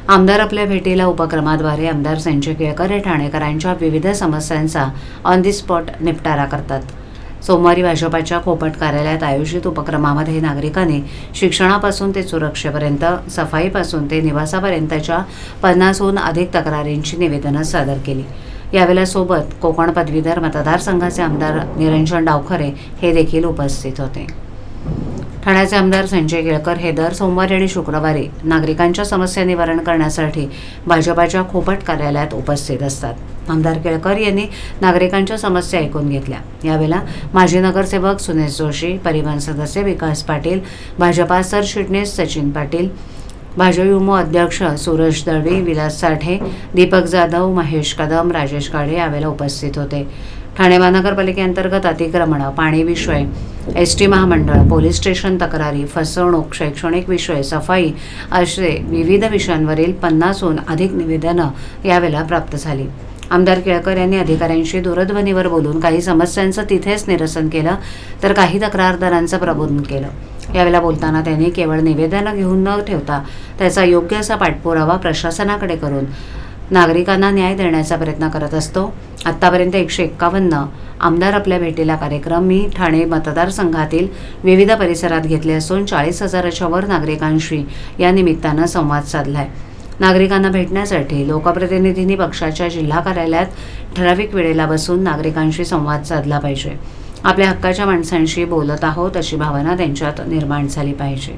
आमदार आपल्या भेटीला उपक्रमाद्वारे आमदार संजय केळकर हे ठाणेकरांच्या विविध समस्यांचा ऑन दी स्पॉट निपटारा करतात। सोमवारी भाजपाच्या खोपट कार्यालयात आयोजित उपक्रमामध्ये नागरिकांनी शिक्षणापासून ते सुरक्षेपर्यंत, सफाईपासून ते निवासापर्यंतच्या 50हून अधिक तक्रारींची निवेदनं सादर केली। यावेळेला सोबत कोकण पदवीधर मतदारसंघाचे आमदार निरंजन डावखरे हे देखील उपस्थित होते। ठाण्याचे आमदार संजय केळकर हे दर सोमवारी आणि शुक्रवारी नागरिकांच्या समस्या निवारण करण्यासाठी भाजपाच्या खोपट कार्यालयात उपस्थित असतात। आमदार केळकर यांनी नागरिकांच्या समस्या ऐकून घेतल्या। यावेळेला माजी नगरसेवक सुनेश जोशी, परिवहन सदस्य विकास पाटील, भाजपा सरचिटणीस सचिन पाटील, भाजयुमो अध्यक्ष सूरज दळवी, विलास साठे, दीपक जाधव, महेश कदम, राजेश काळे यावेळेला उपस्थित होते। ठाणे महानगरपालिकेअंतर्गत अतिक्रमण, पाणी विषय, एसटी महामंडळ, पोलीस स्टेशन तक्रारी, फसवणूक, शैक्षणिक विषय, सफाई असे विविध विषयांवरील 50हून अधिक निवेदनं यावेळेला प्राप्त झाली। आमदार केळकर यांनी अधिकाऱ्यांशी दूरध्वनीवर बोलून काही समस्यांचं तिथेच निरसन केलं, तर काही तक्रारदारांचं प्रबोधन केलं। यावेळेला बोलताना त्यांनी केवळ निवेदनं घेऊन न ठेवता त्याचा योग्य असा पाठपुरावा प्रशासनाकडे करून नागरिकांना न्याय देण्याचा प्रयत्न करत असतो। आत्तापर्यंत 151 आमदार आपल्या भेटीला कार्यक्रम मी ठाणे मतदारसंघातील विविध परिसरात घेतले असून 40,000च्या वर नागरिकांशी या निमित्तानं संवाद साधलाय। नागरिकांना भेटण्यासाठी लोकप्रतिनिधींनी पक्षाच्या जिल्हा कार्यालयात ठराविक वेळेला बसून नागरिकांशी संवाद साधला पाहिजे। आपल्या हक्काच्या माणसांशी बोलत आहोत अशी भावना त्यांच्यात निर्माण झाली पाहिजे।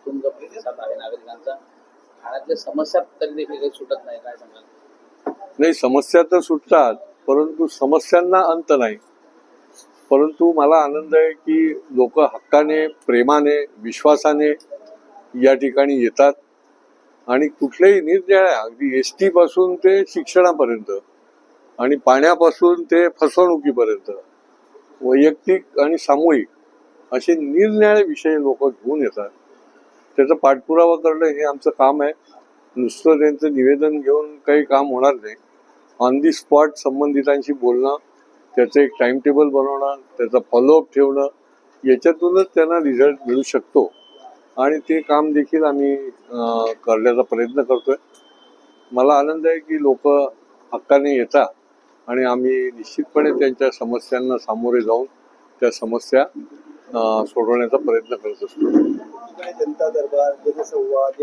तुमचा प्रतिसाद आहे नागरिकांचा, ठाण्यातल्या समस्या तरी देखील काही सुटत नाही, काय सांगाल? नाही, समस्या तर सुटतात, परंतु समस्यांना अंत नाही। परंतु मला आनंद आहे की लोक हक्काने, प्रेमाने, विश्वासाने या ठिकाणी येतात आणि कुठल्याही निरनिराळ्या, अगदी एसटी पासून ते शिक्षणापर्यंत आणि पाण्यापासून ते फसवणुकीपर्यंत, वैयक्तिक आणि सामूहिक असे निरनिराळे विषय लोक घेऊन येतात। त्याचा पाठपुरावा करणं हे आमचं काम आहे। नुसतं त्यांचं निवेदन घेऊन काही काम होणार नाही। ऑन दी स्पॉट संबंधितांशी बोलणं, त्याचं एक टाइम टेबल बनवणं, त्याचा फॉलोअप ठेवणं, याच्यातूनच त्यांना रिझल्ट मिळू शकतो आणि ते काम देखील आम्ही करण्याचा प्रयत्न करतोय। मला आनंद आहे की लोक हक्काने येतात आणि आम्ही निश्चितपणे त्यांच्या समस्यांना सामोरे जाऊन त्या समस्या सोडवण्याचा प्रयत्न करत असतो। जनता दरबार, जनसंवाद या